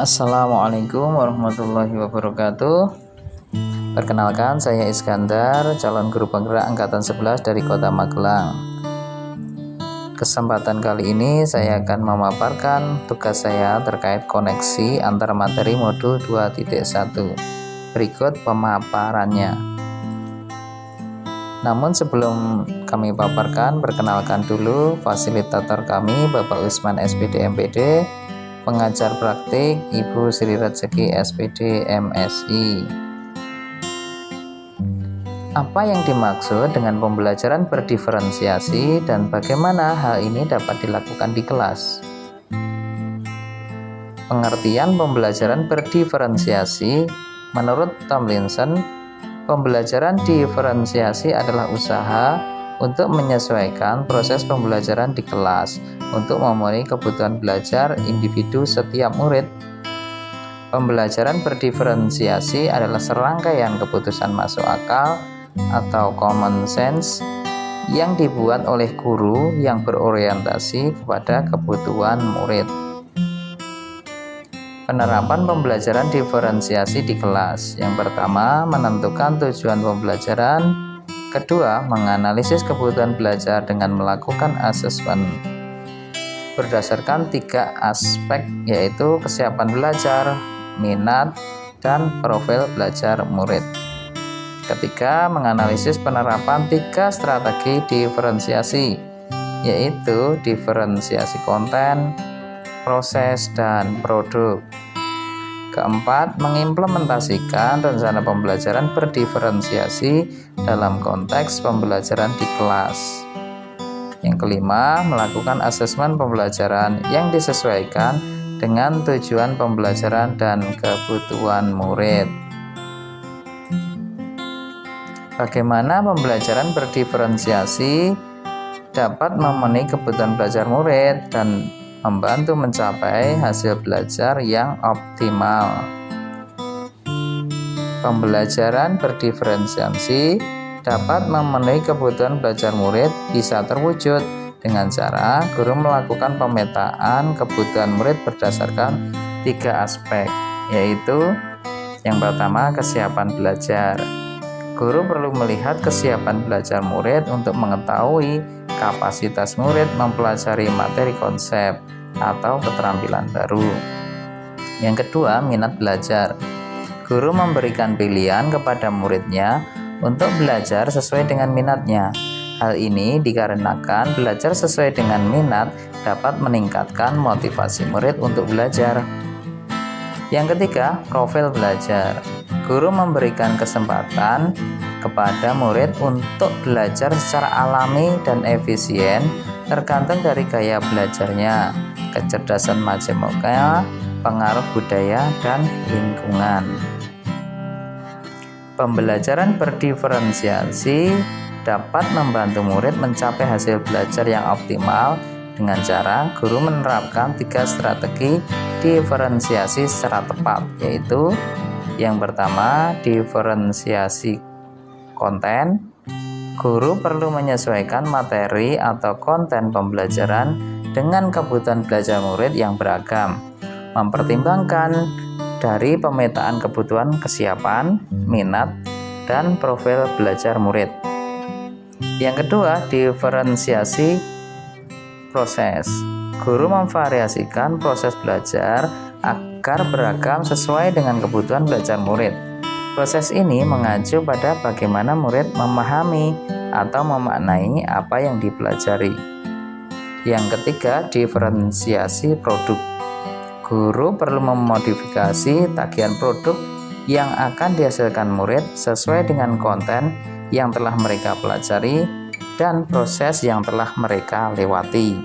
Assalamualaikum warahmatullahi wabarakatuh. Perkenalkan, saya Iskandar, calon guru penggerak angkatan 11 dari Kota Magelang. Kesempatan kali ini saya akan memaparkan tugas saya terkait koneksi antar materi modul 2.1. Berikut pemaparannya. Namun sebelum kami paparkan, perkenalkan dulu fasilitator kami, Bapak Usman SPD MPD, pengajar praktik Ibu Sri Rezeki SPD MSI. Apa yang dimaksud dengan pembelajaran berdiferensiasi dan bagaimana hal ini dapat dilakukan di kelas? Pengertian pembelajaran berdiferensiasi menurut Tomlinson, pembelajaran diferensiasi adalah usaha untuk menyesuaikan proses pembelajaran di kelas untuk memenuhi kebutuhan belajar individu setiap murid. Pembelajaran berdiferensiasi adalah serangkaian keputusan masuk akal atau common sense yang dibuat oleh guru yang berorientasi kepada kebutuhan murid. Penerapan pembelajaran diferensiasi di kelas. Yang pertama, menentukan tujuan pembelajaran. Kedua, menganalisis kebutuhan belajar dengan melakukan asesmen berdasarkan 3 aspek, yaitu kesiapan belajar, minat, dan profil belajar murid. Ketiga, menganalisis penerapan 3 strategi diferensiasi, yaitu diferensiasi konten, proses, dan produk. Keempat, mengimplementasikan rencana pembelajaran berdiferensiasi dalam konteks pembelajaran di kelas. Yang kelima, melakukan asesmen pembelajaran yang disesuaikan dengan tujuan pembelajaran dan kebutuhan murid. Bagaimana pembelajaran berdiferensiasi dapat memenuhi kebutuhan belajar murid dan membantu mencapai hasil belajar yang optimal? Pembelajaran berdiferensiasi dapat memenuhi kebutuhan belajar murid bisa terwujud dengan cara guru melakukan pemetaan kebutuhan murid berdasarkan 3 aspek, yaitu yang pertama, kesiapan belajar. Guru perlu melihat kesiapan belajar murid untuk mengetahui kapasitas murid mempelajari materi konsep atau keterampilan baru. Yang kedua, minat belajar. Guru memberikan pilihan kepada muridnya untuk belajar sesuai dengan minatnya. Hal ini dikarenakan belajar sesuai dengan minat dapat meningkatkan motivasi murid untuk belajar. Yang ketiga, profil belajar. Guru memberikan kesempatan kepada murid untuk belajar secara alami dan efisien tergantung dari gaya belajarnya, kecerdasan matematika, pengaruh budaya, dan lingkungan. Pembelajaran berdiferensiasi dapat membantu murid mencapai hasil belajar yang optimal dengan cara guru menerapkan 3 strategi diferensiasi secara tepat, yaitu yang pertama, diferensiasi konten. Guru perlu menyesuaikan materi atau konten pembelajaran dengan kebutuhan belajar murid yang beragam, mempertimbangkan dari pemetaan kebutuhan kesiapan, minat, dan profil belajar murid. Yang kedua, diferensiasi proses. Guru memvariasikan proses belajar agar beragam sesuai dengan kebutuhan belajar murid. Proses ini mengacu pada bagaimana murid memahami atau memaknai apa yang dipelajari. Yang ketiga, diferensiasi produk. Guru perlu memodifikasi tagihan produk yang akan dihasilkan murid sesuai dengan konten yang telah mereka pelajari dan proses yang telah mereka lewati.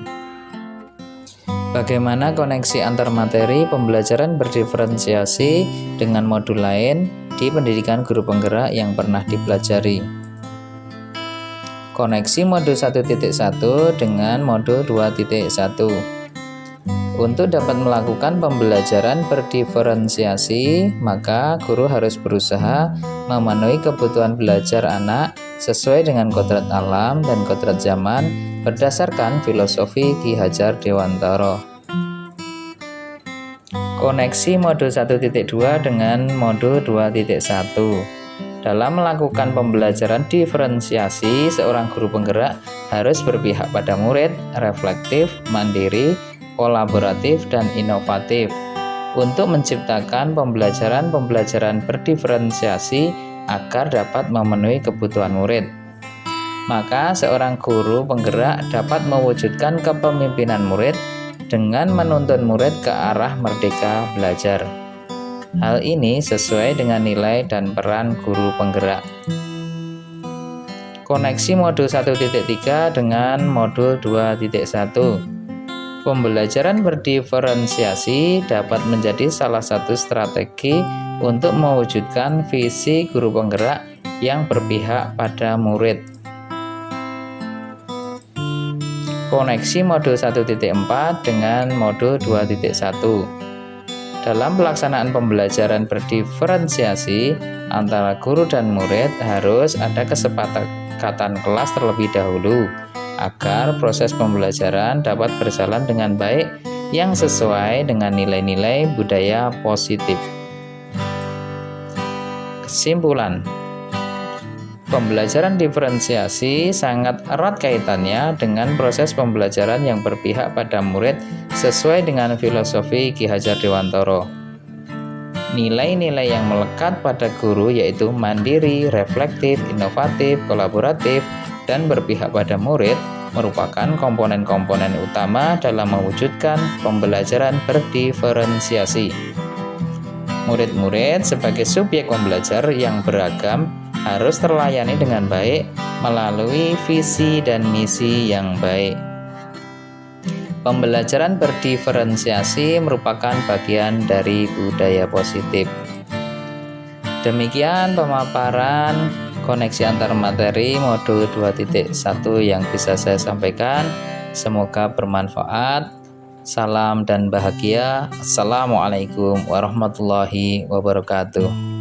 Bagaimana koneksi antar materi pembelajaran berdiferensiasi dengan modul lain di pendidikan guru penggerak yang pernah dipelajari? Koneksi modul 1.1 dengan modul 2.1. Untuk dapat melakukan pembelajaran berdiferensiasi, maka guru harus berusaha memenuhi kebutuhan belajar anak sesuai dengan kodrat alam dan kodrat zaman berdasarkan filosofi Ki Hajar Dewantara. Koneksi modul 1.2 dengan modul 2.1. Dalam melakukan pembelajaran diferensiasi, seorang guru penggerak harus berpihak pada murid, reflektif, mandiri, kolaboratif, dan inovatif untuk menciptakan pembelajaran berdiferensiasi agar dapat memenuhi kebutuhan murid. Maka seorang guru penggerak dapat mewujudkan kepemimpinan murid dengan menuntun murid ke arah merdeka belajar. Hal ini sesuai dengan nilai dan peran guru penggerak. Koneksi modul 1.3 dengan modul 2.1. Pembelajaran berdiferensiasi dapat menjadi salah satu strategi untuk mewujudkan visi guru penggerak yang berpihak pada murid. Koneksi modul 1.4 dengan modul 2.1. Dalam pelaksanaan pembelajaran berdiferensiasi antara guru dan murid harus ada kesepakatan kelas terlebih dahulu agar proses pembelajaran dapat berjalan dengan baik yang sesuai dengan nilai-nilai budaya positif. Kesimpulan, pembelajaran diferensiasi sangat erat kaitannya dengan proses pembelajaran yang berpihak pada murid sesuai dengan filosofi Ki Hajar Dewantara. Nilai-nilai yang melekat pada guru yaitu mandiri, reflektif, inovatif, kolaboratif, dan berpihak pada murid merupakan komponen-komponen utama dalam mewujudkan pembelajaran berdiferensiasi. Murid-murid sebagai subjek pembelajar yang beragam harus terlayani dengan baik melalui visi dan misi yang baik. Pembelajaran berdiferensiasi merupakan bagian dari budaya positif. Demikian pemaparan koneksi antar materi modul 2.1 yang bisa saya sampaikan. Semoga bermanfaat. Salam dan bahagia. Assalamualaikum warahmatullahi wabarakatuh.